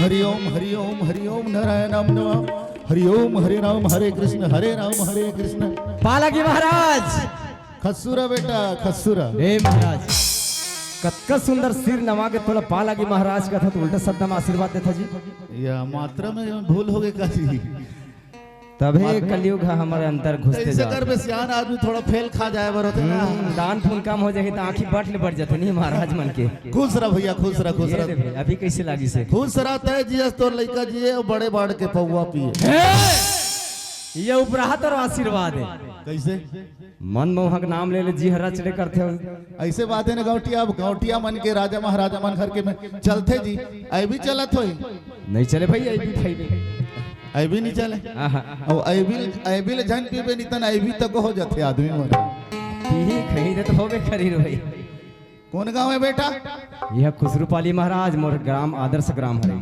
हरि ओम नारायणम नमः हरि ओम हरे राम हरे कृष्ण। पालागी महाराज खस्सूरा बेटा खस्सूरा। हे महाराज कतका सुंदर सिर नवा के तोला पालागी महाराज का था तो उल्टा शब्द में आशीर्वाद देता जी। या मात्रा में भूल हो गई काजी। तबे कलयुग है हमारे अंदर घुसते ऐसे कर में सियान आदमी थोड़ा फेल खा जाए बर होते ना। दान पुण्य कम हो जाएगी तो आंखी बढ़ जाते नहीं महाराज मन के। खुश रह भैया खुश रह। अभी कैसे लागी से खुश रहता है जियस तोर लड़का जिए और बड़े बाढ़ के पौवा पिए। ये उपराहत और आशीर्वाद है। कैसे मनमोहक नाम ले ले जी हरा चले करते हो ऐसे बात है ना। गौटिया मन के राजा महाराजा मन घर के में चलते जी आई भी चलत हो नहीं चले भाई आई भी नहीं चले और आई भी ले जान पीबे नहीं तन आई भी तक हो जाते आदमी मरे पी खरीद तो होबे खरी भाई। कौन गांव है बेटा? यह खुसरू पाली महाराज मोर ग्राम आदर्श ग्राम है।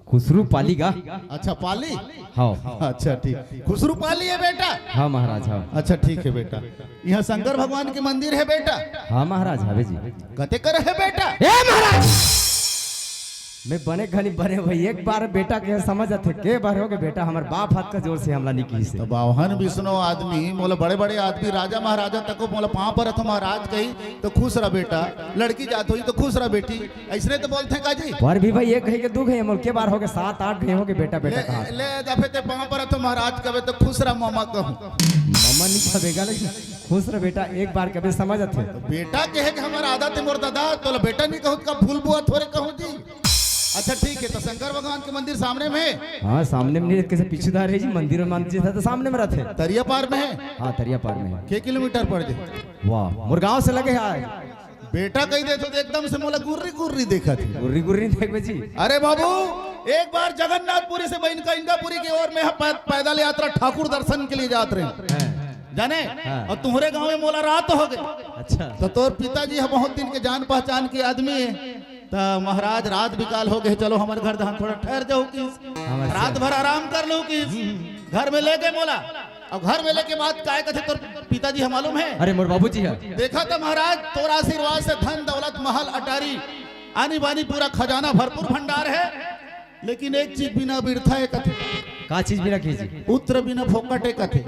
खुसरू पाली का अच्छा पाली। हाँ अच्छा ठीक खुसरू पाली है बेटा। हाँ महाराज हाँ। अच्छा ठीक है बेटा। यहाँ शंकर भगवान के मंदिर है बेटा। हाँ महाराज हाँ जी। कते कर है बेटा? महाराज मैं बने घनी बने भाई एक बार बेटा के समझ आते के बार हो गए बेटा हमारे बाप हाथ का जोर से हमला निकी से। तो बावहन विष्णु आदमी मोला बड़े बड़े आदमी राजा महाराजा तक को मोला पाँव पर रखो महाराज कही तो खुश रह बेटा। लड़की जात हुई तो खुश रह बेटी ऐसने तो बोलते हैं काजी। पर भी भाई एक घई के दो घई मोल के बार हो गए 7-8 घई हो गए बेटा कहा ले दफे ते पाँव पर रखो महाराज कहे तो खुश रह मामा कहूँ। मामा नहीं कहेगा लेकिन खुश रह बेटा एक बार कभी समझ आते। बेटा कहे कि हमारा आदत है मोर दादा तो बेटा नहीं कहूँ का फूल बुआ थोड़े कहूँ जी। अच्छा ठीक है तो शंकर भगवान के मंदिर सामने में है। हाँ सामने में नहीं कैसे पीछे है जी मंदिर और मंदिर था तो सामने में रहते तरिया पार में है। हाँ तरिया पार में है। के किलोमीटर पड़ जाए? वाह मुरगांव से लगे है बेटा कही दे तो एकदम से मोला गुर्री देखा थी। गुर्री देख जी। अरे बाबू एक बार जगन्नाथपुरी से इंगापुरी की ओर में पैदल यात्रा ठाकुर दर्शन के लिए जाते रहे जाने। और तुम्हारे गांव में मोला रात हो गई। अच्छा तो तोर पिताजी है बहुत दिन के जान पहचान के आदमी है तो महाराज रात बिकाल हो गए चलो हमारे घर धाम थोड़ा ठहर जाओ कि रात भर आराम कर लो कि घर में ले गए मोला। अब घर में लेके बात काय कथे तोर पिताजी है मालूम है? अरे मोर बाबूजी है। देखा था महाराज तोर आशीर्वाद से धन दौलत महल अटारी आनी बानी पूरा खजाना भरपूर भंडार है लेकिन एक चीज बिना बिरथा है कथे। का चीज बिना कीजिए? पुत्र बिना फोकट है कथे।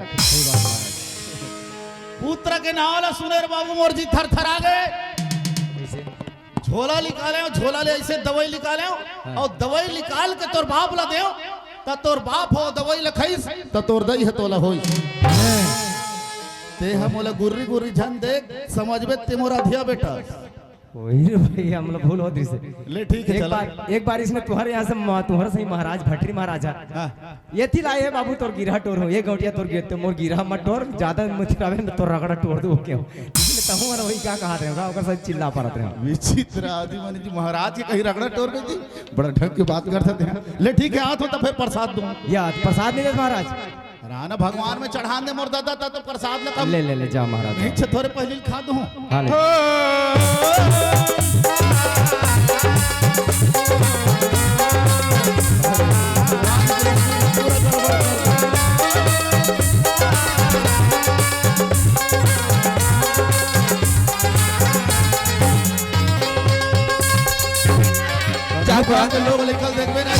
पुत्र के नाम ला सुने रे बाबू मोर जी थर थर आ गए। झोला निकाले झोला ले ऐसे दवाई निकाले और दवाई निकाल के तोर बाप ला दे त तोर बाप हो दवाई लखाइस त तोर दई है तोला होई। ते हम मोला गुर्री झन देख समझबे ते मोरा धिया बेटा। वही भाई हम लोग भूल होती से ले ठीक है एक बार इसने तुम्हारे यहाँ से तुम्हारे सही महाराज भटरी महाराजा ये थी लाए है बाबू तोर गिरहा टोर हो ये गौटिया तोर गिर तो मोर गिरहा मत टोर ज्यादा मुथरावे न तोर रगड़ा टोर दो क्यों तहु मन वही क्या कहा रहे ओकर सब चिल्ला परत रहे विचित्र आदमी मन जी महाराज के कहीं रगड़ा टोर में जी बड़ा ढंग की बात करते थे। ले ठीक है हाथ हो तो फिर प्रसाद दूं या प्रसाद नहीं दे महाराज राना भगवान में चढ़ाने मोर दादा था तो प्रसाद लगा ले जा महाराज नहीं थोड़े पहले खा दूं। हां ले के लोग निकल देखबे ना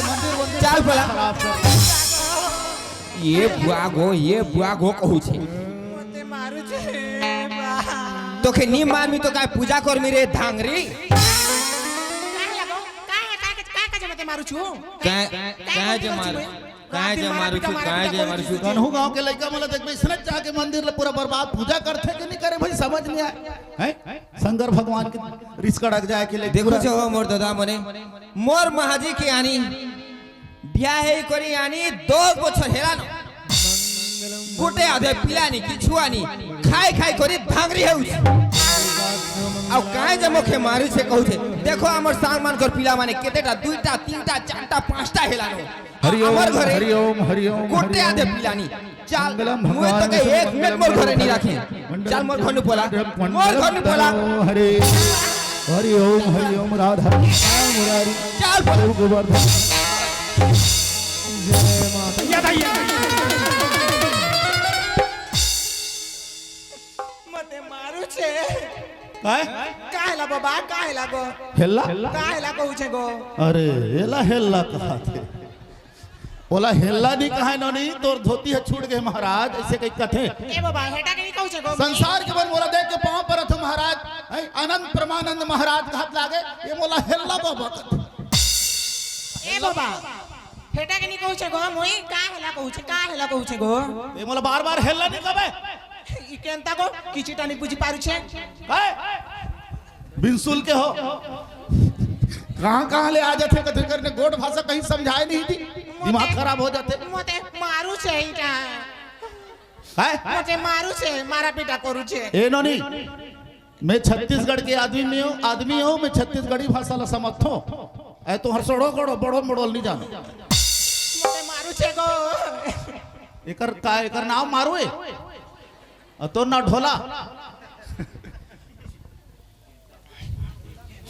मंदिर चाल पला ये बुआगो कहू छे तो के नी मामी तो काय पूजा कर मेरे धांगरी कन्हू गांव के लड़का मोला देखबे इसने जाके मंदिर ले पूरा बर्बाद पूजा करथे कि नहीं करे भाई समझ नहीं आए हैं। शंकर भगवान के रिस्क अड़क जाए के ले देखो छो मोर दादा मने मोर महाजी के आनी ब्याह है करी आनी 2 बछर हेला न गोटे आधे पिलानी किछुआनी खाई करी धांगरी है अब काहे जे मुखे मारी से कहू छे देखो हमर सामान कर पिला माने केतेटा 2टा 3टा 4टा 5टा हेलानो हरि ओम गोटे आधे पिलानी चल मुए तो के 1 मिनट मोर घरे नहीं राखे चल मोर घर न पोला हरि ओम राधा मुरारी चल गोवर्धन जय माता मते मारू छे काहेला बाबा काहेला गो हेल्ला काहेला कहूछे गो अरे एला हेल्ला कहा थे बोला हेल्ला नहीं कहा नहीं तोर धोती है छूट गए महाराज ऐसे कहीं कथे ए बाबा हेटा के नहीं कहूछे गो संसार के बन मोला देख के पांव पर रथ महाराज आनंद परमानंद महाराज का हाथ लागे ये मोला हेल्ला बाबा कथे ए बाबा हेटा के नहीं कहूछे गो मोई काहेला कहूछे गो ये मोला बार-बार हेल्ला नहीं कबे ई केनता गो किछिटा नहीं बुझी पारु छे बिनसुल के हो कहाँ ले आ जाते कथे करने गोट भाषा कहीं समझाए नहीं थी दिमाग खराब हो जाते मोते मारू छे इटा है मोते मारू छे मारा पीटा करू छे ए नोनी मैं छत्तीसगढ़ के आदमी हूँ मैं छत्तीसगढ़ी भाषा ला समझतो ऐ तो हर सड़ो गड़ो बड़ो मड़ोल नहीं जानो मोते मारू छे गो एकर नाम मारू है तो ना ढोला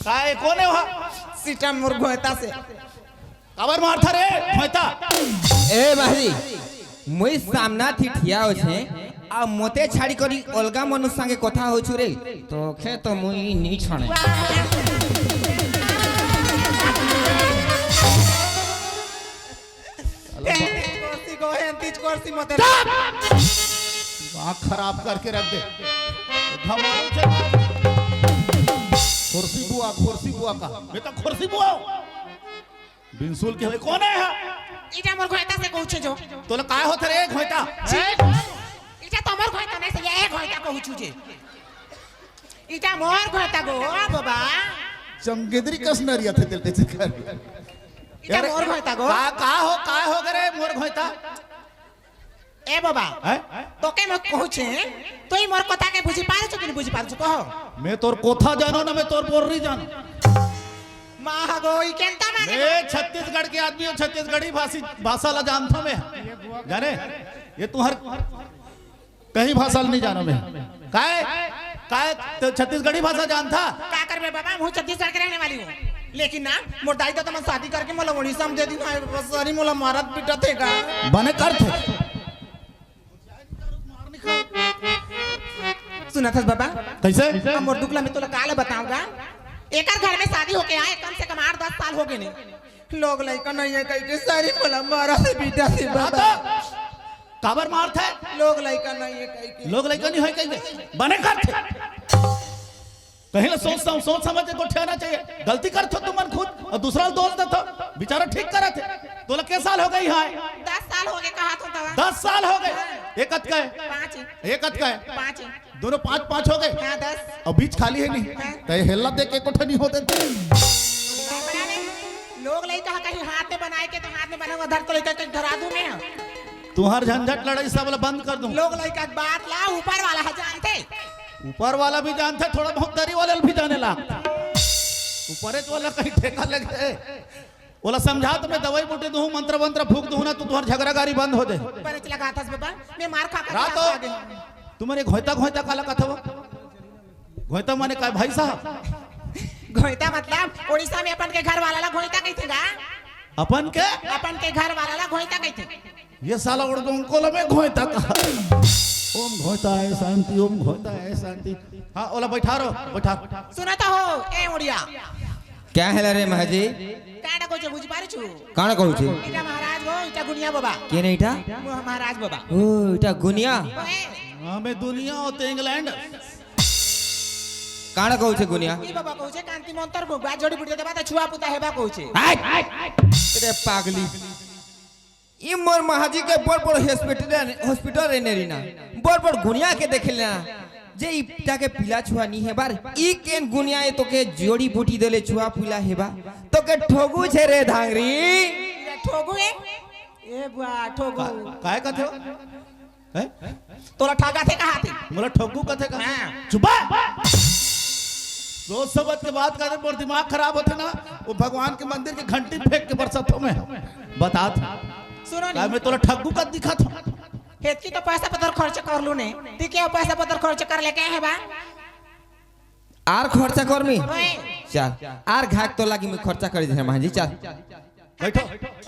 काय कोने वहा सीटा मुर्गोता से कबर मारता रे भैता ए भाई मुई सामना थी ठिया होछे आ मोते छाड़ी करी अलगा मनु संगे कथा होछु रे तो खे तो मुई नी छणे कोसी को हेंतीज कोसी मोते आँख खराब करके रख दे धमाल से खुर्सी बुआ का मैं तो खुर्सी बुआ बिनसुल के कौन है इटा मोर घोइता से कहू जो तो काय होत रे घोइता इटा तो मोर घोइता नहीं से ये घोइता कहू जे इटा मोर घोइता गो बाबा चमगेदरी कस नरिया थे दिल से कर इटा मोर घोइता गो का हो गरे मोर घोइता ए बाबा तो के मैं कहू छे तो ही मोर कथा के बुझी पार छ कि नहीं बुझी पार छ कहो मैं तोर कोथा जानो ना मैं तोर बोर्री जानो मां गो ई केनता माने मैं छत्तीसगढ़ के आदमी हूं छत्तीसगढ़ी भाषा ला जानता मैं जाने ये तू हर कहीं भाषा नहीं जानो मैं काय तो छत्तीसगढ़ी भाषा जानता का करबे बाबा मैं छत्तीसगढ़ के रहने वाली हूं लेकिन ना मोर दाई तो मैं शादी करके मोला ओडिशा में दे दी सारी मोला मारत पिटत थे का बने कर थे सुना था बाबा कैसे मोर दुखला में तोला काले बताऊंगा एकर घर में शादी होके आए कम से कम 8-10 साल हो गए ने लोग लइका नहीं है कह के सारी मोला मारा से बीटा से बाबा काबर मारत है लोग लइका नहीं है कह के लोग लइका नहीं है कह के बने कर थे कहीं ना सोच समझ को ठहरना चाहिए गलती कर थो तुम खुद और दूसरा दोष दे तो बेचारा ठीक करा थे तो के साल हो गई है 10 साल हो गए कहा तो 10 साल हो गए एक हद का है 5 एक हद का है 5 दोनों 5 हो गए हां 10 और बीच खाली है नहीं तो हेल्ला दे के कोठा नहीं होते लोग लइका कहीं हाथ में बनाए के तो हाथ में बना हुआ धर तो लइका के धरा दूं मैं तुम्हार झंझट लड़ाई सब बंद कर दूं लोग लइका बात ला ऊपर वाला है जानते ऊपर वाला भी जानता थोड़ा बहुत दरी वाले भी जाने लगता ऊपर वाला कहीं ठेका लग जाए बोला समझा तो मैं दवाई बूटी दूं मंत्र फूक दूं ना तो तुम्हारा झगड़ागारी बंद हो जाए पर लगा था बाबा मैं मार खा कर रात हो तुम्हारे घोइता काला कथा वो घोइता माने का भाई साहब घोइता मतलब ओडिशा में अपन के घर वाला ला घोइता कहतेगा अपन के घर वाला ला घोइता कहते ये साला उनको में घोइता कहा ओम घोइता है शांति ओम घोइता है शांति हाँ ओला बैठा सुना तो हो ए ओडिया क्या है रे महाजी काडा को बुझ पारे छु काना कहू छी इटा महाराज हो इटा गुनिया बाबा के नहीं था महाराज बाबा ओ इटा गुनिया हमें दुनिया होते इंग्लैंड काना कहू छी गुनिया ई बाबा कहू छे कांति मंत्र को बा जोड़ी बुड़ी देबा त छुआ पुता हेबा कहू छे रे पागली ई मोर महाजी के बड़ हॉस्पिटल रहने रीना बड़ गुनिया के देखेला जे इटा के पिला छुआ नहीं है बार ई केन गुनिया ए तो के जोड़ी बूटी देले छुआ पिला हेबा तो के ठोगू छे रे धांगरी ठोगू ए बुआ ठोगू काय कथे हो हैं तोला ठगा थे कहा थे मोला ठोगू कथे का हां चुपा रोज सबत के बात करते पर दिमाग खराब होते ना वो भगवान के मंदिर की घंटी फेंक के बरसतों में बता सुनो नहीं मैं तोला ठग्गू का दिखा था हेतकी तो पैसा पतर खर्च कर लू ने ती के पैसा पतर खर्च कर ले के है बा आर खर्चा करमी ओए चल आर घाक तो लागी मैं खर्चा कर दे महाजी चल बैठो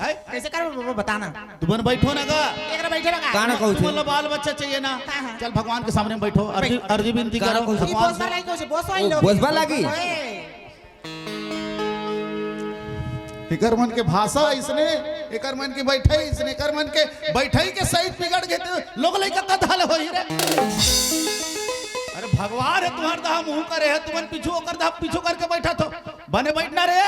आय कैसे करो बाबा बताना तुमन बैठो ना का एकरा बैठे लगा काना कहू छे तुमन बाल बच्चा चाहिए ना हाँ, हाँ। चल भगवान के सामने में बैठो अर्जी अर्जी विनती काना करो कहू छे? ई भगवान बोस से वाला को से बोस वाला ओ, लोग बोसबा लागी? एकर मन के भाषा इसने एकर मन के बैठे इसने एकर मन के बैठे के सही बिगड़ गए तो लोग लइका कथाल होई रे अरे भगवान है तुम्हार दा मुंह करे है तुमन पीछू ओकर दा पीछू करके बैठा तो बने बैठना रे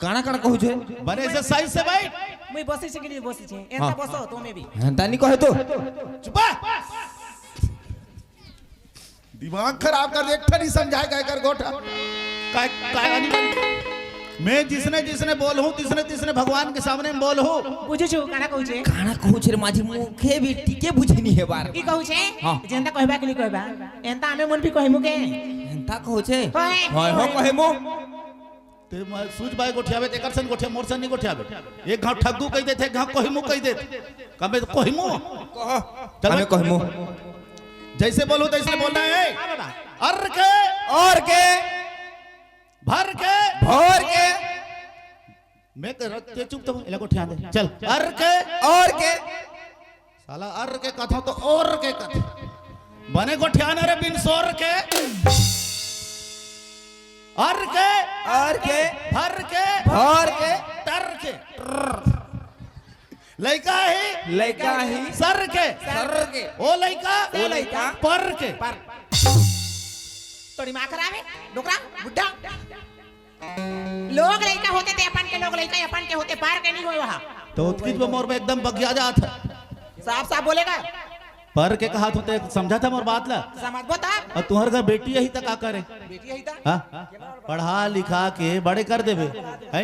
काना काना कहू छे बने से सही से बैठ मुई बसे से के लिए बसे छे एता बसो तुमे भी हंतानी कहे तो चुप दिमाग खराब कर देख नहीं समझाएगा एकर गोठा काय काय आनी मैं जिसने जिसने बोल हूं तिसने तिसने भगवान के सामने में बोल हूं बुझु छु काना कहू छे काना कहू छे रे माझी मुखे भी टिके बुझनी है बार की कहू छे हाँ। जेंता कहबा के लिए कहबा एंता हमें मन भी कहमु के हंता कहू छे होय। होय हो कहे मो ते सूझ बाई गोठियावे ते एकर सन गोठिया मोर सन नहीं गोठियावे एक घाव ठग्गू कह देथे एक घाव कोहिमू कह देथे कबे कोहिमू कह हमें कहे मो जैसे बोलूं तैसे बोलना है हां बाबा अर के और के भर के भोर के मैं ते चुप तो एला गोठिया दे चल अर के और के साला अर के कथा तो और के कथा बने गोठिया न रे बिन सोर के अर के और के भर के भोर के तर के लइका ही लइका ही सर के सर के ओ लइका ओ लइका पर के पर तोड़ी मां करावे डोकरा बुड्ढा लोग लइका होते थे अपन के लोग लइका अपन के होते पार के नहीं होए वहां तो उत्किच में मोर में एकदम बगिया जात है साफ साफ बोलेगा पर के कहा तो समझा था मोर बात ला समझ बता और तुम्हार घर बेटी यही तक आ करे बेटी है ता हाँ? पढ़ा लिखा के बड़े कर देवे है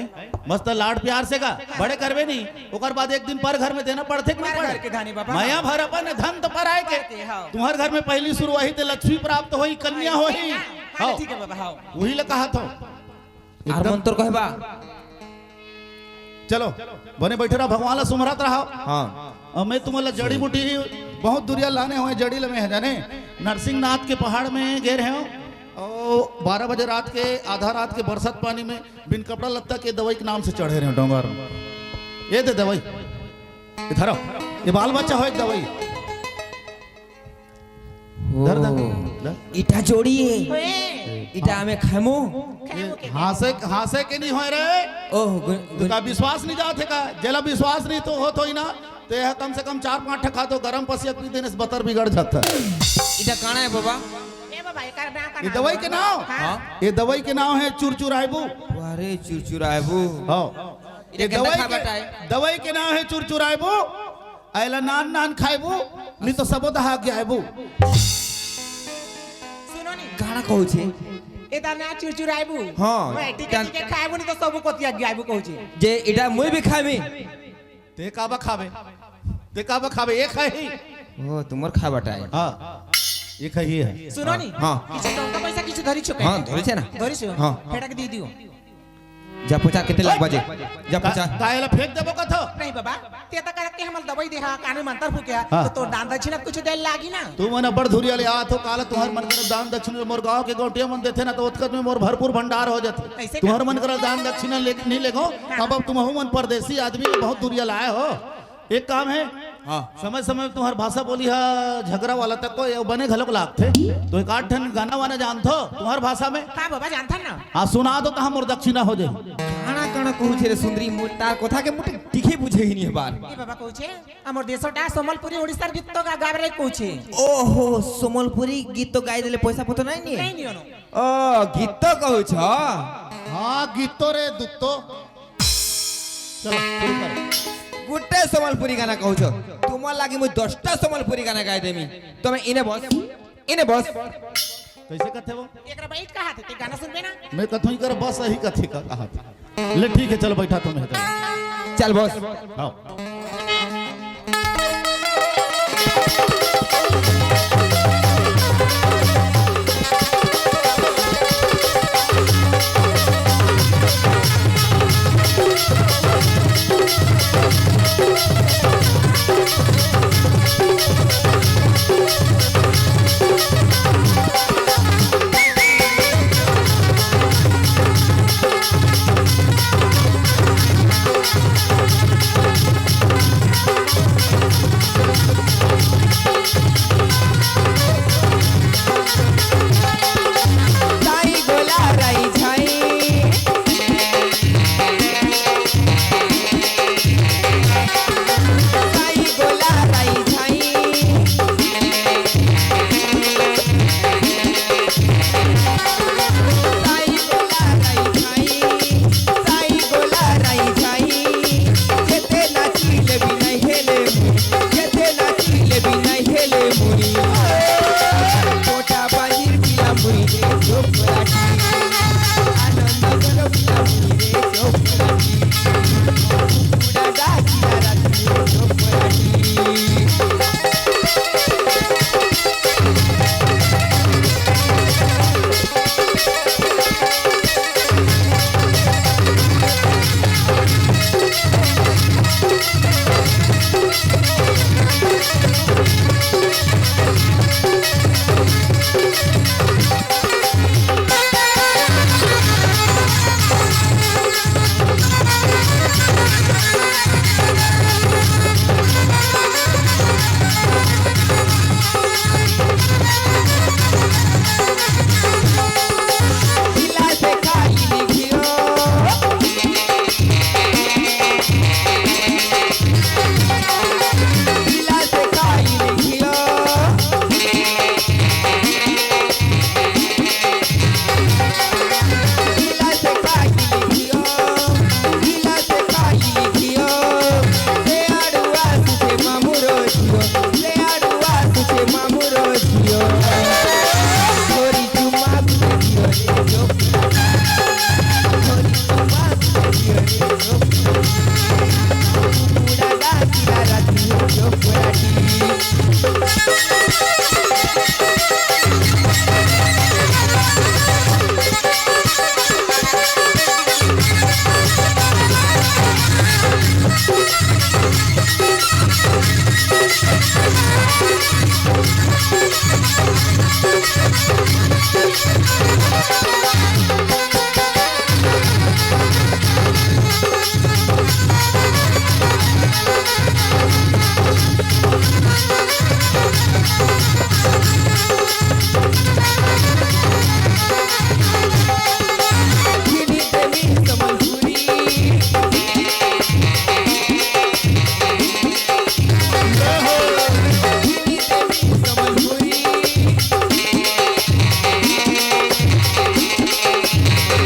मस्त लाड प्यार से का बड़े करवे नहीं ओकर बाद एक दिन पर घर में देना पड़थे कि नहीं घर पड़े के धानी बाबा माया भर अपन धन तो पर आए के हाँ। तुम्हार घर में पहली शुरू वही ते लक्ष्मी प्राप्त होई कन्या होई हां ठीक है बाबा हां वही ले कहा था आर मंत्र कहबा चलो बने बैठे रहो भगवान ला सुमरत रहो हां और मैं तुम्हारा जड़ी बूटी बहुत दूरिया लाने हुए जड़ी लमे है जाने नरसिंहनाथ के पहाड़ में गए रहे हो और 12 बजे रात के आधा रात के बरसात पानी में बिन कपड़ा लत्ता के दवाई के नाम से चढ़े रहे डोंगर ये दे दवाई इधर आओ ये बाल बच्चा हो एक दवाई धर धर इटा जोड़ी है ओए इटा में खामो हासे हासे के नहीं होए रे ओह तुका विश्वास नहीं जाते का जेला विश्वास नहीं तो हो तो ही ना तो यह कम से कम 4-5 ठा खा तो गरम पसिया पी देने से बतर बिगड़ जाता है इटा काना है बाबा ए बाबा एकर ना का ये दवाई के नाम हां ये दवाई के नाम है चुरचुराइबू अरे चुरचुराबू हाँ ये इटा दवाई खा के बताए दवाई के नाम है चुरचुराइबू आइला नान नान खाइबू नहीं तो सबो दहा गयाइबू सुनो नी गाना कहू छे एता ना चुरचुराइबू हाँ। ओए टिके टिके खाइबू नहीं तो सब को तिया गाइबू कहू छे जे इटा मुई भी खामी ते काबा खावे ते काबा खावे एक है ही ओ तुमर खा बताए हाँ एक ही है सुनो नी हाँ। किछु टंका पैसा किछु धरी छके हां धरे छे ना धरी छो हाँ। फेटा के दी दियो जा पूछा कितने लाख बजे जा पूछा कायला फेंक देबो कथो नहीं बाबा ते त करके हमल दवाई देहा कानून मंत्र फूके हाँ। तो दान दक्षिणा कुछ दे लागी ना तू मना बड़ धुरिया ले आत हो काला तुम्हार मन कर दान दक्षिणा मोर गांव के गोटिया मन देथे ना तो उत्कट में मोर भरपूर भंडार हो जाते ऐसे तुम्हार मन कर दान दक्षिणा ले नहीं लेगो अब तुम हो मन परदेसी आदमी बहुत दूरिया लाए हो एक काम है हां समय समय तुम्हार भाषा बोली है झगड़ा वाला तक को ये बने घलोक लागथे तो एक आठ ठन गाना वाना जानथो तुम्हार भाषा में हां बाबा जानता ना हाँ सुना दो तो मोर दक्षिणा हो जाए गाना काना कहू छे रे सुंदरी मोटा कथा के मुटे टिके बुझे ही नहीं बार ए बाबा कहू छे हमर देशटा सम्बलपुरी ओडिसा गीत तो गावे रे कहू छे ओहो सोमलपुरी गीत तो गाई देले पैसा पतो नहीं नहीं नी नियो ओ गीत तो कहू छ हाँ गीतो रे दुत्तो चलो शुरू करो गुट्टे सोमलपुरी गाना कहू छ तुमर लागी मु 10टा सोमलपुरी गाना गाय देमी तमे इने बस कैसे कथे वो एकरा बैठ कहा थे ते गाना सुनबे ना मैं कथों ही कर बस यही कथी का कहा था ले ठीक है चलो बैठा तुम है चल बस आओ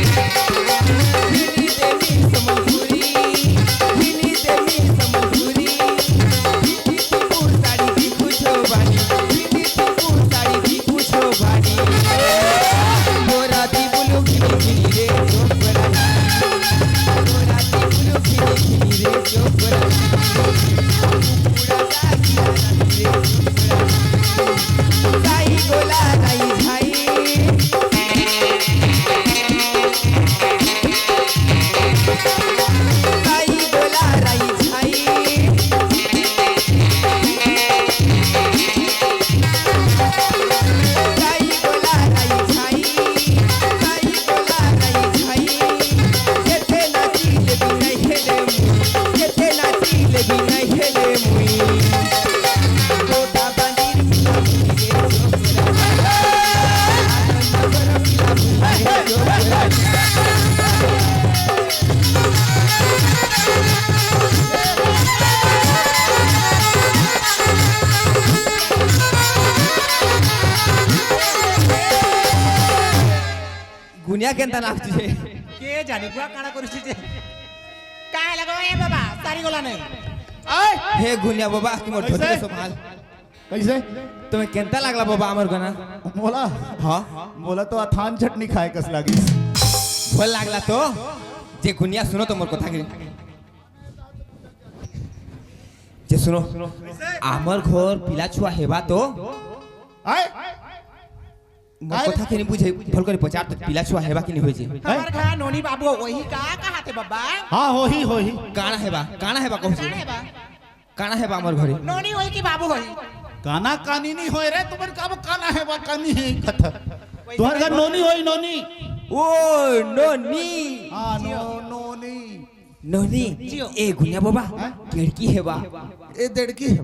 हिली देवी संबलपुरी हिली देवी संबलपुरी हिली साड़ी भी कुछो बानी हिली साड़ी भी कुछो बानी गोराती बुलु खिली खिली रे चोपरा गोराती बुलु खिली खिली रे चोपरा साई गोला राई झाई साई गोला राई झाई साई गोला राई झाई साई गोला राई झाई जेथे नाची ले भी नहीं हेले मुई जेथे नाची ले भी नहीं हेले मुई गोटा बांधीर पिला गुनिया केंता नाचते কে জানি বুয়া কানা করিছি যে কায় লাগাও এ বাবা সারি গলা নাই आय हे गुनिया बाबा की मोर धोती संभाल कैसे तुम्हें केंता लागला बाबा अमर गाना बोला हाँ बोला तो अथान चटनी खाए कस लागी भल लागला तो जे गुनिया सुनो तो मोर कथा के जे सुनो आमर घर पिला छुआ हेबा तो आय मोर कथा के नहीं बुझे भल करे पचार तो पिला छुआ हेबा कि नहीं होई जे हमार घर नोनी बाबू वही का कहाते बाबा हाँ हो ही काना हेबा कहू काहे छे बा काना हेबा अमर घरे नोनी वही की बाबू होई काना कानी नहीं होए रे तुम्हारे का काना है बा कानी है कथा तुम्हारे घर नोनी होई नोनी ओ नोनी हाँ नोनी नोनी जियो। ए गुनिया बाबा लड़की हेबा ये देड़की है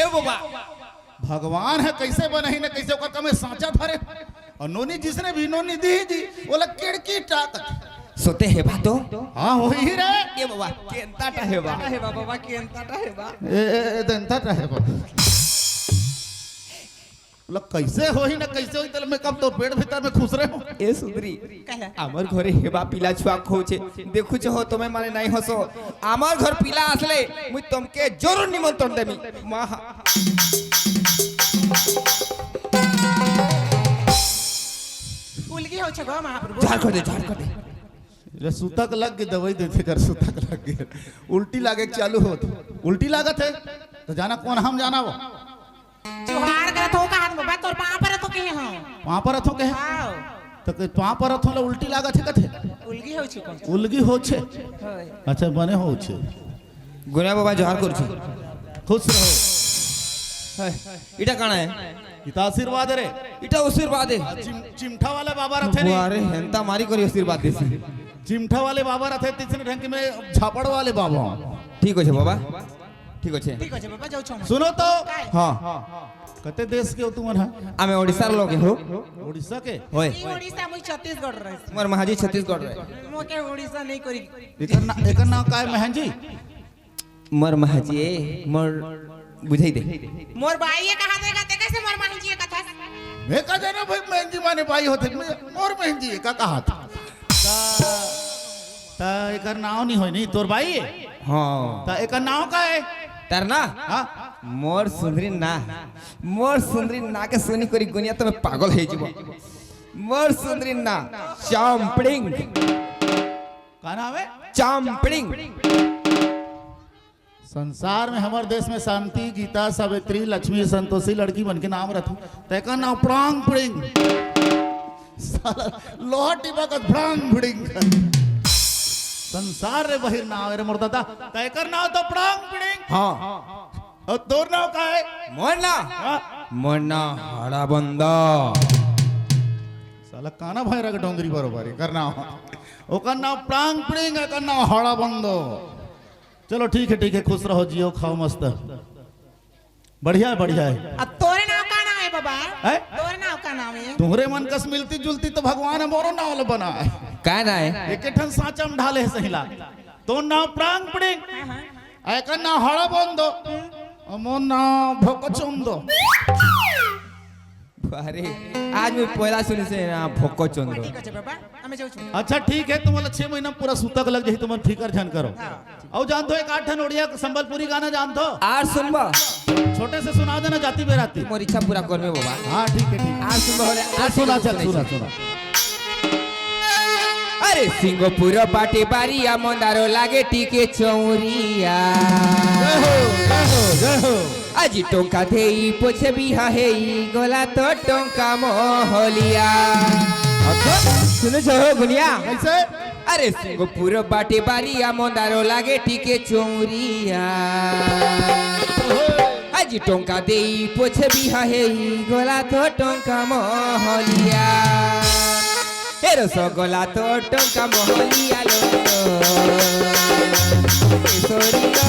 ए बाबा भगवान है कैसे बनही ने कैसे ओकर कमे साचा धरे और नोनी जिसने भी नोनी दी जी बोला किड़की टाकत सोते हेबा तो हाँ हो ही रे ए बाबा केंता टा हेबा हेबा बाबा केंता टा हेबा ए दंता रहे बा बोला कैसे हो ही ना कैसे होई तले में कब तो पेट भीतर में खुश रहे हो ए सुंदरी कहला आमर घरे हेबा पिला छुआ खोचे देखु हो तुम्हें माने नहीं हसो आमर घर पिला असले मुई तुमके जरूर निमंत्रण देमी माहा उलगी हो छ गो महाप्रभु झाड़ कर दे रे सुतक लग के दवाई देते कर सुतक लग गए उल्टी लागे के चालू होत उल्टी लागत है तो जाना कौन हम जाना वो चुहार करत हो कहात बाबा तोर पा पर तो के हो वहां पर अथो के आओ तो के वहां पर अथो ला उल्टी लागत है कथे उलगी हो छ को उलगी हो छे होय अच्छा बने हो छे गुनिया बाबा जोहार कर छी खुश रहो इटा काना है इता आशीर्वाद रे इटा आशीर्वाद है चिमठा वाले बाबा रथे नी अरे हेंता मारी करी आशीर्वाद देसी चिमठा वाले बाबा रथे तीसरे ढंग में झापड़ वाले बाबा ठीक हो छे बाबा ठीक हो छे ठीक हो छ बाबा जाऊ छ सुनो तो हां कते देश के हो तुम ना आमे ओडिसा लोग हो उड़ीसा के होय ई ओडिसा मुई छत्तीसगढ़ रहे मोर महाजी छत्तीसगढ़ रे मोके ओडिसा नहीं करी एकर नाम का है महंजी मोर महाजी मोर बुझाई दे मोर भाई ये कहा देगा ते कैसे मोर माही जी कथा मैं कहा जाना भाई महंजी माने भाई होते और महंजी का कहा था ता एकर नाम नहीं होई नहीं तोर भाई है हां ता एकर नाम का है तरना हां मोर सुंदरी ना के सोनी करी गुनिया तो मैं पागल है जीवो मोर सुंदरी ना चांपड़िंग का नाम है चांपड़िंग संसार में हमारे देश में शांति गीता सावित्री लक्ष्मी संतोषी लड़की बन के नाम रखी तेका नाम प्रांग पुड़िंग साला लोहा टिपा का प्रांग पुड़िंग संसार रे बहिर नाम रे मोर दादा तेकर नाम तो प्रांग पुड़िंग हां और तोर नाम का है मोरना हाड़ा बंदा साला काना भाई रग डोंगरी बरोबर है करना ओकर नाम प्रांग पुड़िंग है करना हाड़ा बंदो चलो ठीक है खुश रहो जियो खाओ मस्त बढ़िया है अब तोरे नाम का नाम है बाबा है? तोरे नाम का नाम है तुम्हारे मन कस मिलती जुलती तो भगवान है मोरो नाम बना है का ना है एक ठन साचा में ढाले है सहिला तो नाम प्रांग पुड़िंग एकर नाम हाड़ा बंदो मोर नाम भोकचंदो अरे आज मैं पहला सुने से ना भोको चंद्र ঠিক আছে বাবা আমি যাচ্ছি अच्छा ठीक है तुम 6 महीना में पूरा सूतक लग जाही तुम फिकर झन करो और जान दो एक 8 ओडिया संबलपुरी गाना जान दो आर सुनबा छोटे से सुना देना जाती बेराती मोर इच्छा पूरा करबे बाबा हाँ ठीक है ठीक आर सुनबा होले है सुना चल सुना सुना अरे सिंगापुर पाटे बारिया मंदारो लागे टीके चौरिया जय हो जय हो जय हो আজি টঙ্কা দেই পোছে বিহা হেই গলা তো টঙ্কা মহলিয়া শুনেছো গুনিয়া कैसे अरे सिंगापुर बाटे बारिया मंदारो लागे टीके चौरिया আজি টঙ্কা দেই পোছে বিহা হেই গলা তো টঙ্কা মহলিয়া এরো গলা তো টঙ্কা মহলিয়া লো সরিয়া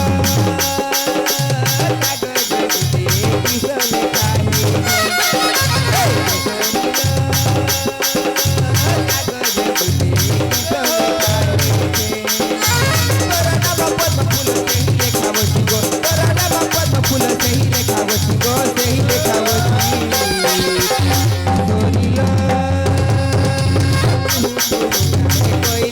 कोई